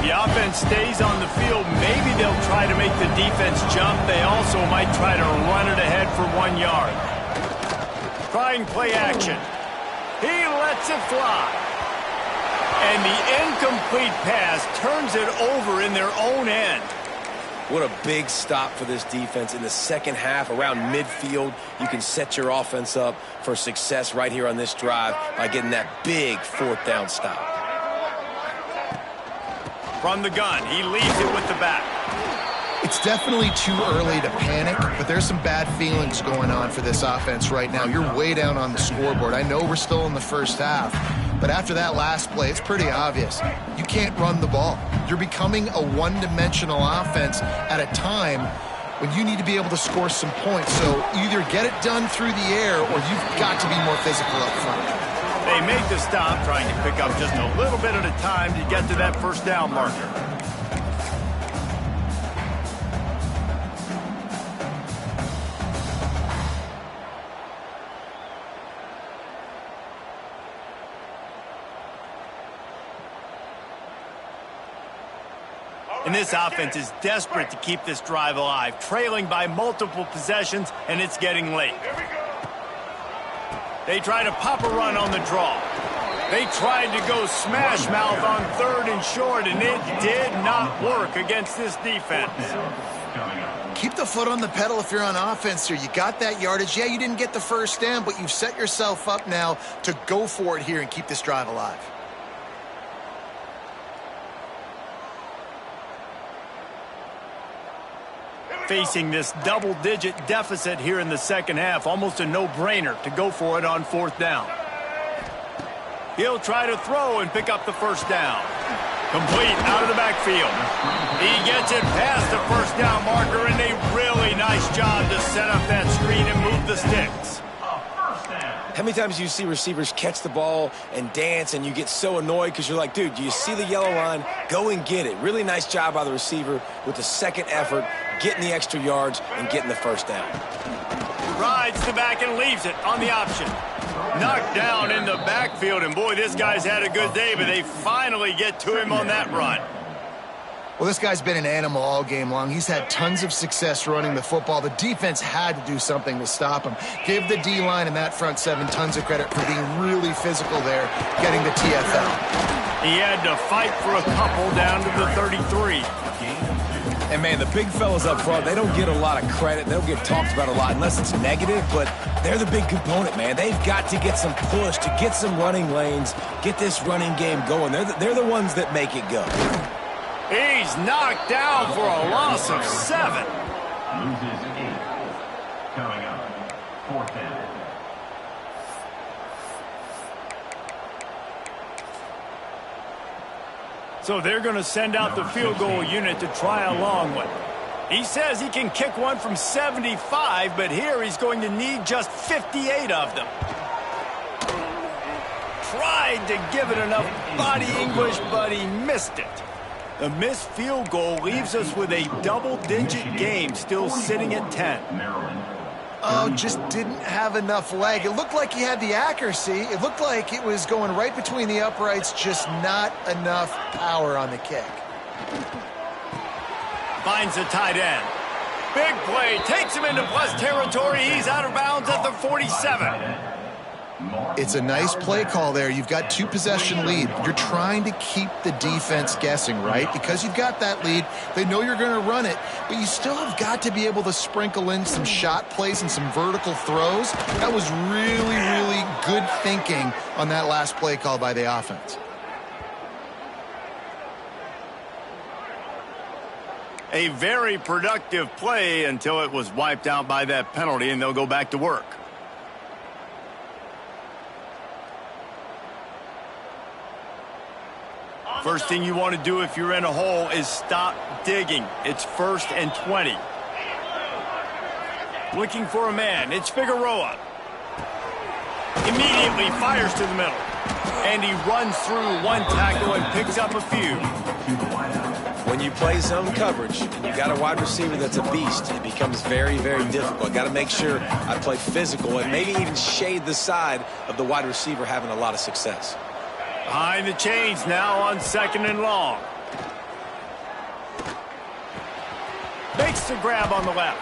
The offense stays on the field. Maybe they'll try to make the defense jump. They also might try to run it ahead for 1 yard. Trying play action. He lets it fly. And the incomplete pass turns it over in their own end. What a big stop for this defense in the second half. Around midfield, you can set your offense up for success right here on this drive by getting that big 4th down stop. From the gun, he leaves it with the back. It's definitely too early to panic, but there's some bad feelings going on for this offense right now. You're way down on the scoreboard. I know we're still in the first half, but after that last play, it's pretty obvious. You can't run the ball. You're becoming a one-dimensional offense at a time when you need to be able to score some points. So either get it done through the air or you've got to be more physical up front. They make the stop, trying to pick up just a little bit at a time to get to that first down marker. And this offense is desperate to keep this drive alive, trailing by multiple possessions, and it's getting late. They try to pop a run on the draw. They tried to go smash mouth on 3rd and short, and it did not work against this defense. Keep the foot on the pedal if you're on offense here. You got that yardage. Yeah, you didn't get the first down, but you've set yourself up now to go for it here and keep this drive alive. Facing this double-digit deficit here in the second half, almost a no-brainer to go for it on 4th down. He'll try to throw and pick up the first down. Complete out of the backfield. He gets it past the first down marker, and a really nice job to set up that screen and move the sticks. How many times do you see receivers catch the ball and dance and you get so annoyed because you're like, dude, do you see the yellow line? Go and get it. Really nice job by the receiver with the second effort, getting the extra yards and getting the first down. Rides the back and leaves it on the option. Knocked down in the backfield, and boy, this guy's had a good day, but they finally get to him on that run. Well, this guy's been an animal all game long. He's had tons of success running the football. The defense had to do something to stop him. Give the D-line and that front seven tons of credit for being really physical there, getting the TFL. He had to fight for a couple down to the 33. And, man, the big fellas up front, they don't get a lot of credit. They don't get talked about a lot unless it's negative, but they're the big component, man. They've got to get some push, to get some running lanes, get this running game going. They're the ones that make it go. He's knocked down for a loss of 7. Loses 8. Coming up, 4th down. So they're going to send out the field goal unit to try a long one. He says he can kick one from 75, but here he's going to need just 58 of them. Tried to give it enough body English, but he missed it. The missed field goal leaves us with a double-digit game still sitting at 10. Oh, just didn't have enough leg. It looked like he had the accuracy. It looked like it was going right between the uprights, just not enough power on the kick. Finds the tight end. Big play, takes him into plus territory. He's out of bounds at the 47. It's a nice play call there. You've got 2-possession lead. You're trying to keep the defense guessing, right? Because you've got that lead. They know you're going to run it, but you still have got to be able to sprinkle in some shot plays and some vertical throws. That was really, really good thinking on that last play call by the offense. A very productive play until it was wiped out by that penalty, and they'll go back to work. First thing you want to do if you're in a hole is stop digging. It's 1st and 20. Looking for a man. It's Figueroa. Immediately fires to the middle. And he runs through one tackle and picks up a few. When you play zone coverage and you got a wide receiver that's a beast, it becomes very, very difficult. Got to make sure I play physical and maybe even shade the side of the wide receiver having a lot of success. Behind the chains now on 2nd and long. Makes the grab on the left.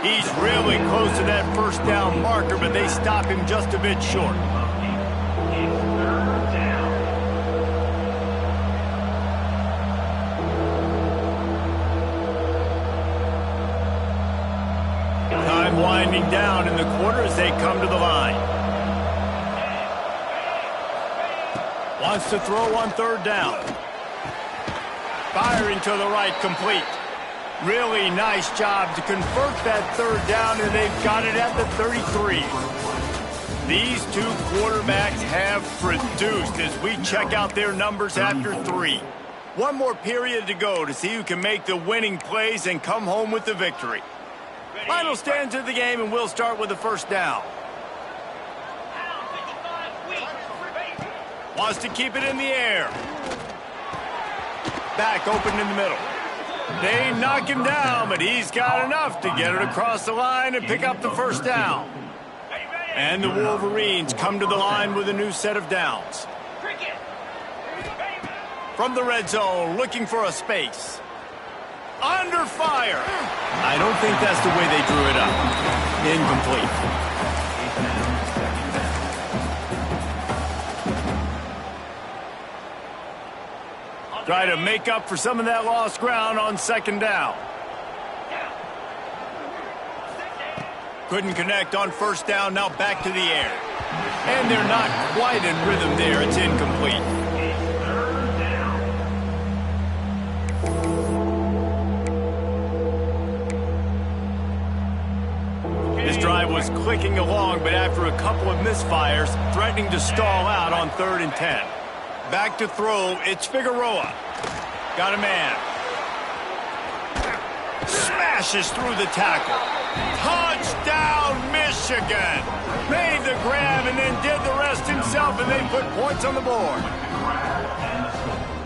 He's really close to that first down marker, but they stop him just a bit short. Time winding down in the quarter as they come to the line. Wants to throw on 3rd down. Firing to the right, complete. Really nice job to convert that third down, and they've got it at the 33. These two quarterbacks have produced as we check out their numbers after 3. One more period to go to see who can make the winning plays and come home with the victory. Final stands of the game, and we'll start with the first down. Wants to keep it in the air. Back open in the middle. They knock him down, but he's got enough to get it across the line and pick up the first down. And the Wolverines come to the line with a new set of downs. From the red zone, looking for a space. Under fire. I don't think that's the way they drew it up. Incomplete. Try to make up for some of that lost ground on second down. Couldn't connect on first down, now back to the air. And they're not quite in rhythm there, it's incomplete. This drive was clicking along, but after a couple of misfires, threatening to stall out on 3rd and 10. Back to throw, it's Figueroa. Got a man. Smashes through the tackle. Touchdown, Michigan! Made the grab and then did the rest himself, and they put points on the board.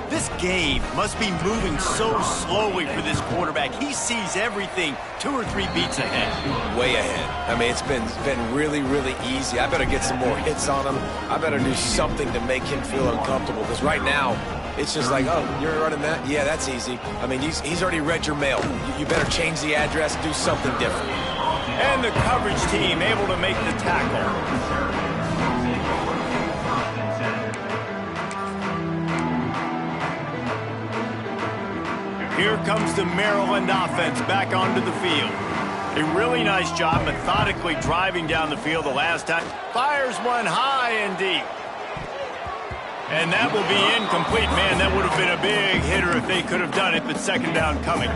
This game must be moving so slowly for this quarterback. He sees everything 2 or 3 beats ahead. Way ahead. I mean, it's been really, really easy. I better get some more hits on him. I better do something to make him feel uncomfortable, because right now, it's just like, oh, you're running that? Yeah, that's easy. I mean, he's already read your mail. You better change the address and do something different. And the coverage team able to make the tackle. Here comes the Maryland offense back onto the field. A really nice job methodically driving down the field the last time. Fires one high and deep. And that will be incomplete. Man, that would have been a big hitter if they could have done it, but second down coming.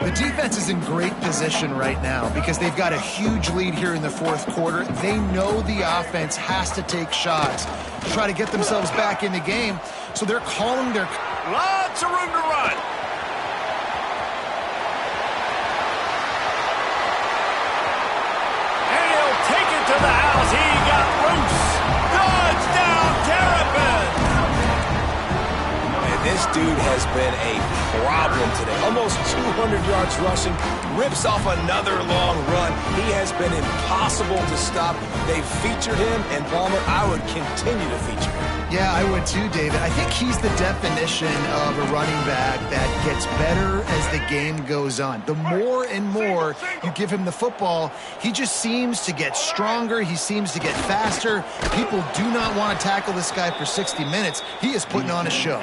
The defense is in great position right now because they've got a huge lead here in the 4th quarter. They know the offense has to take shots to try to get themselves back in the game. So they're calling their... Lots of room to run. And he'll take it to the house. He got loose. Touchdown, Terrapins. And this dude has been a problem today. Almost 200 yards rushing, rips off another long run. He has been impossible to stop. They've featured him, and Palmer, I would continue to feature him. Yeah, I would too, David. I think he's the definition of a running back that gets better as the game goes on. The more and more you give him the football, he just seems to get stronger. He seems to get faster. People do not want to tackle this guy for 60 minutes. He is putting on a show.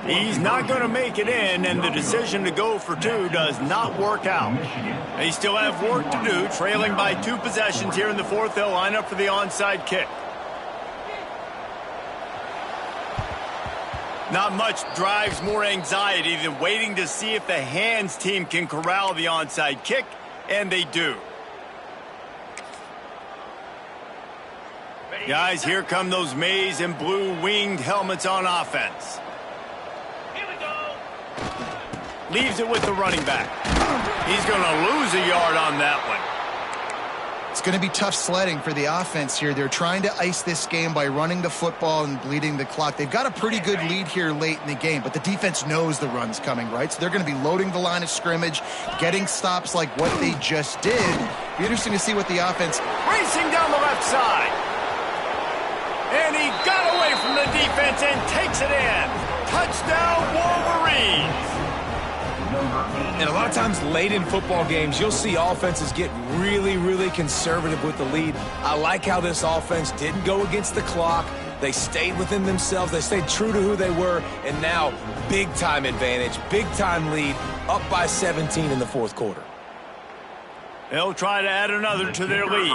He's not going to make it in, and the decision to go for 2 does not work out. They still have work to do, trailing by 2 possessions here in the 4th. They'll line up for the onside kick. Not much drives more anxiety than waiting to see if the hands team can corral the onside kick, and they do. Guys, here come those maize and blue winged helmets on offense. Here we go. Leaves it with the running back. He's going to lose a yard on that one. It's going to be tough sledding for the offense here. They're trying to ice this game by running the football and bleeding the clock. They've got a pretty good lead here late in the game, but the defense knows the run's coming, right? So they're going to be loading the line of scrimmage, getting stops like what they just did. Be interesting to see what the offense... Racing down the left side. And he got away from the defense and takes it in. Touchdown, Wolverines. And a lot of times late in football games, you'll see offenses get really, really conservative with the lead. I like how this offense didn't go against the clock. They stayed within themselves. They stayed true to who they were. And now, big-time advantage, big-time lead, up by 17 in the 4th quarter. They'll try to add another to their lead.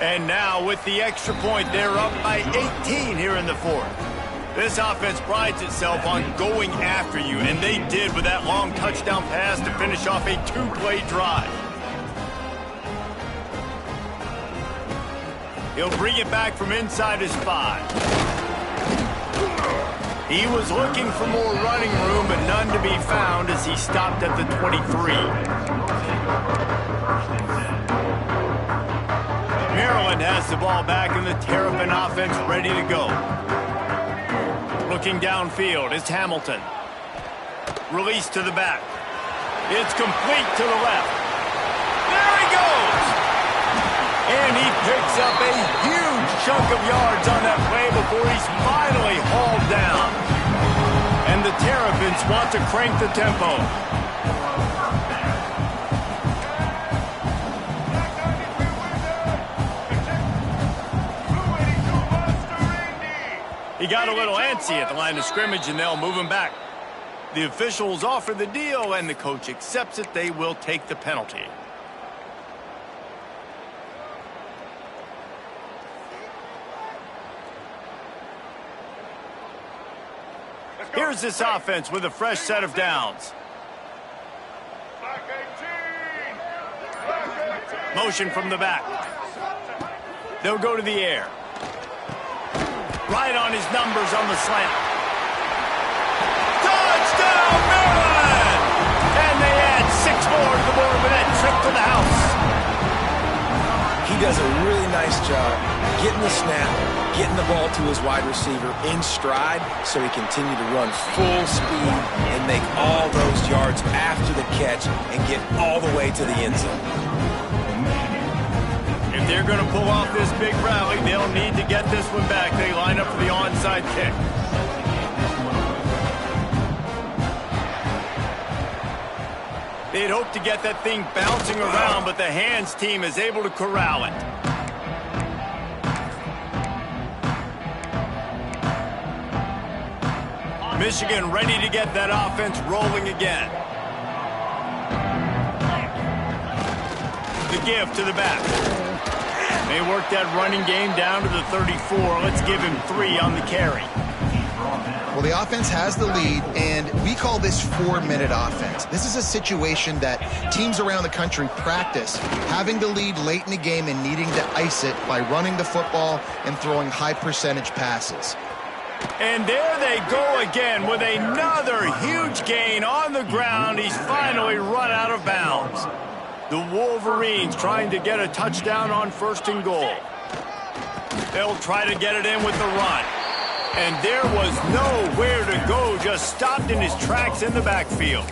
And now with the extra point, they're up by 18 here in the 4th. This offense prides itself on going after you, and they did with that long touchdown pass to finish off a two-play drive. He'll bring it back from inside his 5. He was looking for more running room, but none to be found as he stopped at the 23. Maryland has the ball back in the Terrapin offense ready to go. Looking downfield is Hamilton. Release to the back. It's complete to the left. There he goes! And he picks up a huge chunk of yards on that play before he's finally hauled down. And the Terrapins want to crank the tempo. He got a little antsy at the line of scrimmage, and they'll move him back. The officials offer the deal, and the coach accepts it. They will take the penalty. Here's this offense with a fresh set of downs. Motion from the back. They'll go to the air. Right on his numbers on the slant. Touchdown, Maryland! And they add 6 more to the board with that trip to the house. He does a really nice job getting the snap, getting the ball to his wide receiver in stride so he continue to run full speed and make all those yards after the catch and get all the way to the end zone. If they're going to pull off this big rally, they'll need to get this one back. They line up for the onside kick. They'd hope to get that thing bouncing around, but the hands team is able to corral it. Michigan ready to get that offense rolling again. The give to the back. They work that running game down to the 34. Let's give him 3 on the carry. Well, the offense has the lead, and we call this 4-minute offense. This is a situation that teams around the country practice, having the lead late in the game and needing to ice it by running the football and throwing high-percentage passes. And there they go again with another huge gain on the ground. He's finally run out of bounds. The Wolverines trying to get a touchdown on 1st and goal. They'll try to get it in with the run. And there was nowhere to go, just stopped in his tracks in the backfield.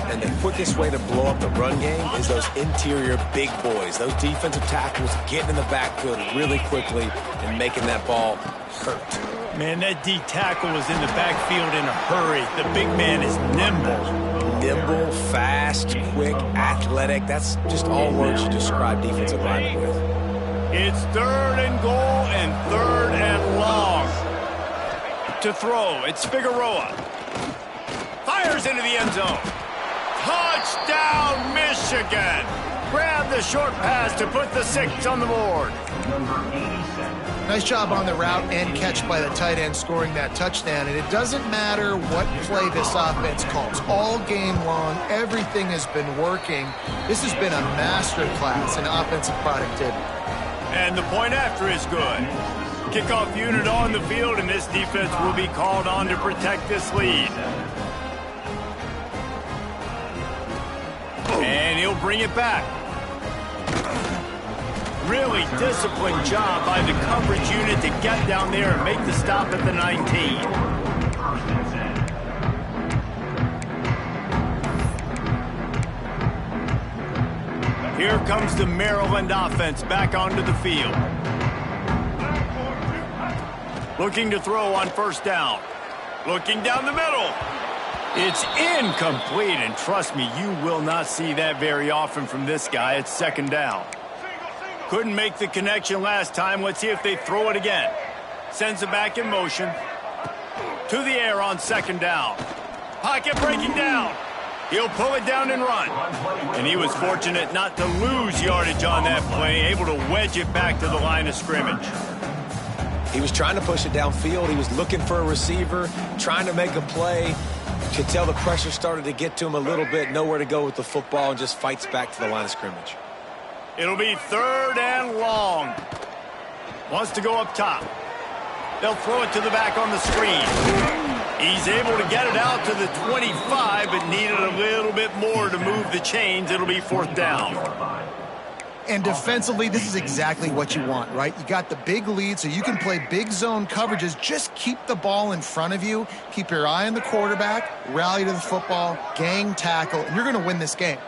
And the quickest way to blow up the run game is those interior big boys, those defensive tackles getting in the backfield really quickly and making that ball hurt. Man, that D tackle was in the backfield in a hurry. The big man is nimble. Nimble, fast, quick, athletic. That's just all words you describe defensive linemen with. It's 3rd and goal and 3rd and long. To throw, it's Figueroa. Fires into the end zone. Touchdown, Michigan. Grab the short pass to put the 6 on the board. Nice job on the route and catch by the tight end scoring that touchdown. And it doesn't matter what play this offense calls. All game long, everything has been working. This has been a masterclass in offensive productivity. And the point after is good. Kickoff unit on the field, and this defense will be called on to protect this lead. And he'll bring it back. Really disciplined job by the coverage unit to get down there and make the stop at the 19. Here comes the Maryland offense back onto the field. Looking to throw on 1st down. Looking down the middle. It's incomplete, and trust me, you will not see that very often from this guy. It's 2nd down. Couldn't make the connection last time. Let's see if they throw it again. Sends it back in motion. To the air on 2nd down. Pocket breaking down. He'll pull it down and run. And he was fortunate not to lose yardage on that play, able to wedge it back to the line of scrimmage. He was trying to push it downfield. He was looking for a receiver, trying to make a play. Could tell the pressure started to get to him a little bit. Nowhere to go with the football, and just fights back to the line of scrimmage. It'll be 3rd and long. Wants to go up top. They'll throw it to the back on the screen. He's able to get it out to the 25, but needed a little bit more to move the chains. It'll be 4th down. And defensively, this is exactly what you want, right? You got the big lead, so you can play big zone coverages. Just keep the ball in front of you. Keep your eye on the quarterback. Rally to the football. Gang tackle. And you're going to win this game.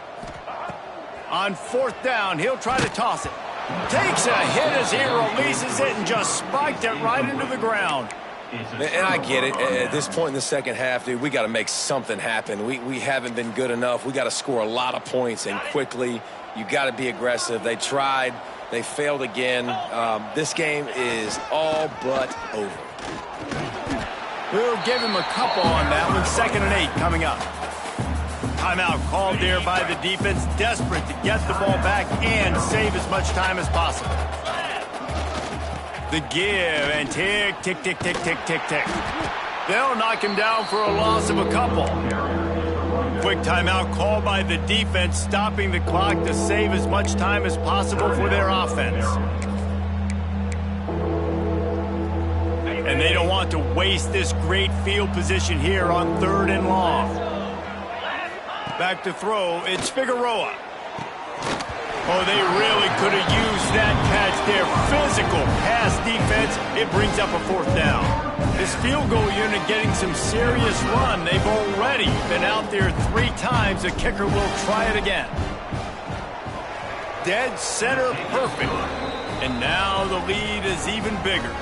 On 4th down, he'll try to toss it. Takes a hit as he releases it and just spiked it right into the ground. And I get it. At this point in the second half, dude, we got to make something happen. We haven't been good enough. We got to score a lot of points and quickly. You got to be aggressive. They tried. They failed again. This game is all but over. We'll give him a couple on that one. 2nd and 8 coming up. Timeout called there by the defense, desperate to get the ball back and save as much time as possible. The give and tick, tick, tick, tick, tick, tick, tick. They'll knock him down for a loss of a couple. Quick timeout called by the defense, stopping the clock to save as much time as possible for their offense. And they don't want to waste this great field position here on 3rd and long. Back to throw, it's Figueroa. Oh, they really could have used that catch there. Physical pass defense, it brings up a 4th down. This field goal unit getting some serious run. They've already been out there 3 times. The kicker will try it again. Dead center perfect. And now the lead is even bigger.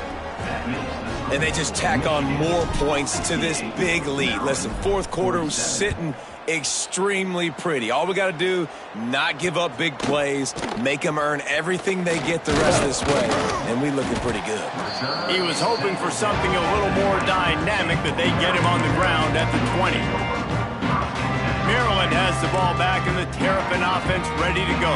And they just tack on more points to this big lead. Listen, 4th quarter was sitting extremely pretty. All we got to do, not give up big plays, make them earn everything they get the rest of this way, and we looking pretty good. He was hoping for something a little more dynamic, but they get him on the ground at the 20. Maryland has the ball back and the Terrapin offense ready to go.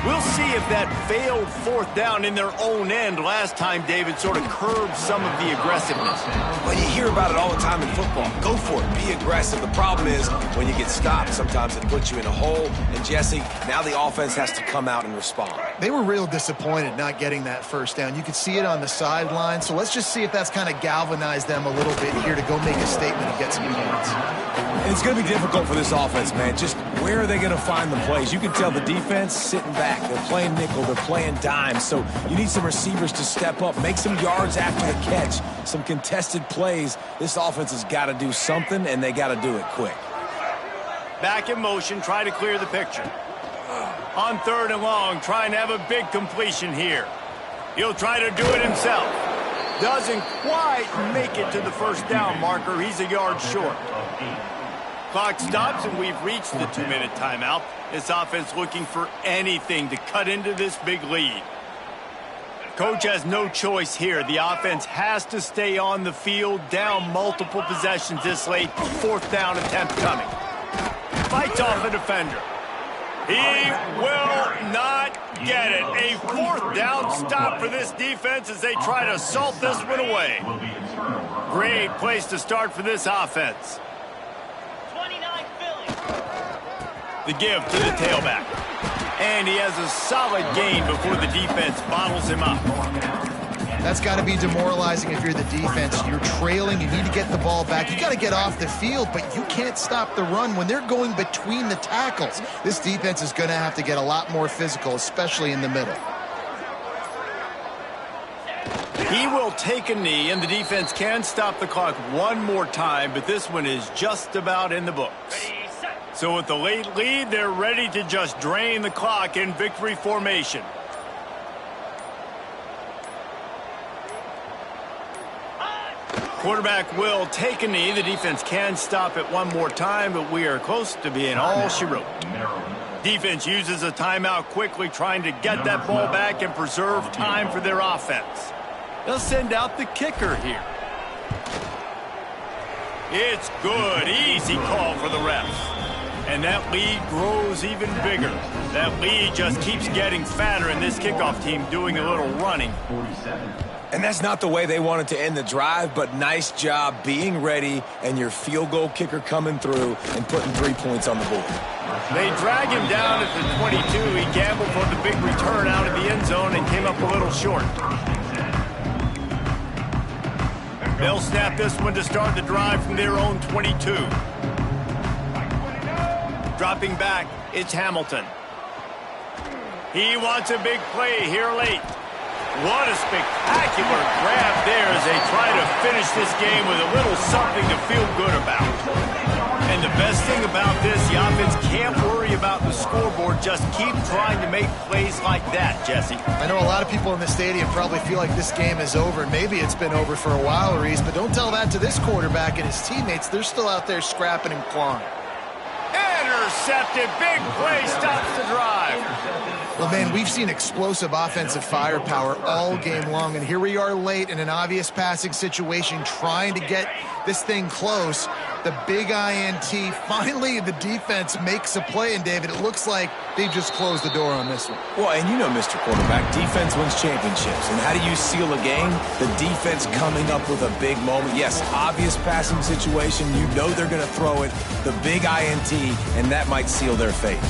We'll see if that failed 4th down in their own end last time, David, sort of curbed some of the aggressiveness. Well, you hear about it all the time in football. Go for it. Be aggressive. The problem is when you get stopped, sometimes it puts you in a hole. And, Jesse, now the offense has to come out and respond. They were real disappointed not getting that 1st down. You could see it on the sideline. So let's just see if that's kind of galvanized them a little bit here to go make a statement and get some points. And it's going to be difficult for this offense, man. Just where are they going to find the plays? You can tell the defense sitting back. They're playing nickel. They're playing dime. So you need some receivers to step up, make some yards after the catch, some contested plays. This offense has got to do something, and they got to do it quick. Back in motion, try to clear the picture. On 3rd and long, trying to have a big completion here. He'll try to do it himself. Doesn't quite make it to the 1st down marker. He's a yard short. Clock stops, and we've reached the 2-minute timeout. This offense looking for anything to cut into this big lead. Coach has no choice here. The offense has to stay on the field, down multiple possessions this late. 4th down attempt coming. Fights off a defender. He will not get it. A 4th down stop for this defense as they try to salt this one away. Great place to start for this offense. The give to the tailback. And he has a solid gain before the defense bottles him up. That's got to be demoralizing if you're the defense. You're trailing. You need to get the ball back. You got to get off the field, but you can't stop the run when they're going between the tackles. This defense is going to have to get a lot more physical, especially in the middle. He will take a knee, and the defense can stop the clock one more time, but this one is just about in the books. So with the late lead, they're ready to just drain the clock in victory formation. Quarterback will take a knee. The defense can stop it one more time, but we are close to being all she wrote. Defense uses a timeout quickly, trying to get that ball back and preserve time for their offense. They'll send out the kicker here. It's good. Easy call for the refs. And that lead grows even bigger. That lead just keeps getting fatter, and this kickoff team doing a little running. And that's not the way they wanted to end the drive, but nice job being ready and your field goal kicker coming through and putting 3 points on the board. They drag him down at the 22. He gambled for the big return out of the end zone and came up a little short. They'll snap this one to start the drive from their own 22. Dropping back, it's Hamilton. He wants a big play here late. What a spectacular grab there as they try to finish this game with a little something to feel good about. And the best thing about this, the offense can't worry about the scoreboard. Just keep trying to make plays like that, Jesse. I know a lot of people in the stadium probably feel like this game is over. Maybe it's been over for a while, Reese, but don't tell that to this quarterback and his teammates. They're still out there scrapping and clawing. Intercepted. Big play stops the drive. Well, man, we've seen explosive offensive firepower all game long, and here we are late in an obvious passing situation trying to get this thing close. The big INT, finally the defense makes a play, and David, it looks like they just closed the door on this one. Well, and you know, Mr. Quarterback, defense wins championships. And how do you seal a game? The defense coming up with a big moment. Yes, obvious passing situation. You know they're going to throw it. The big INT, and that might seal their fate.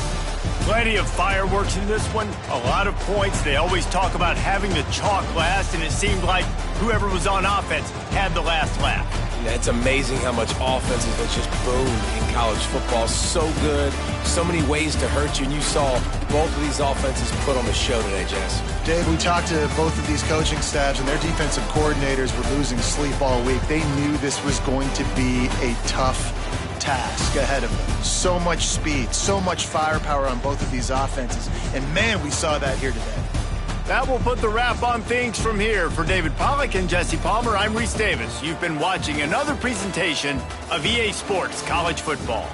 Plenty of fireworks in this one. A lot of points. They always talk about having the chalk last, and it seemed like whoever was on offense had the last laugh. Yeah, it's amazing how much offense has just boomed in college football. So good. So many ways to hurt you, and you saw both of these offenses put on the show today, Jess. Dave, we talked to both of these coaching staffs, and their defensive coordinators were losing sleep all week. They knew this was going to be a tough task ahead of them. So much speed, so much firepower on both of these offenses. And, man, we saw that here today. That will put the wrap on things from here. For David Pollack and Jesse Palmer, I'm Reese Davis. You've been watching another presentation of EA Sports College Football.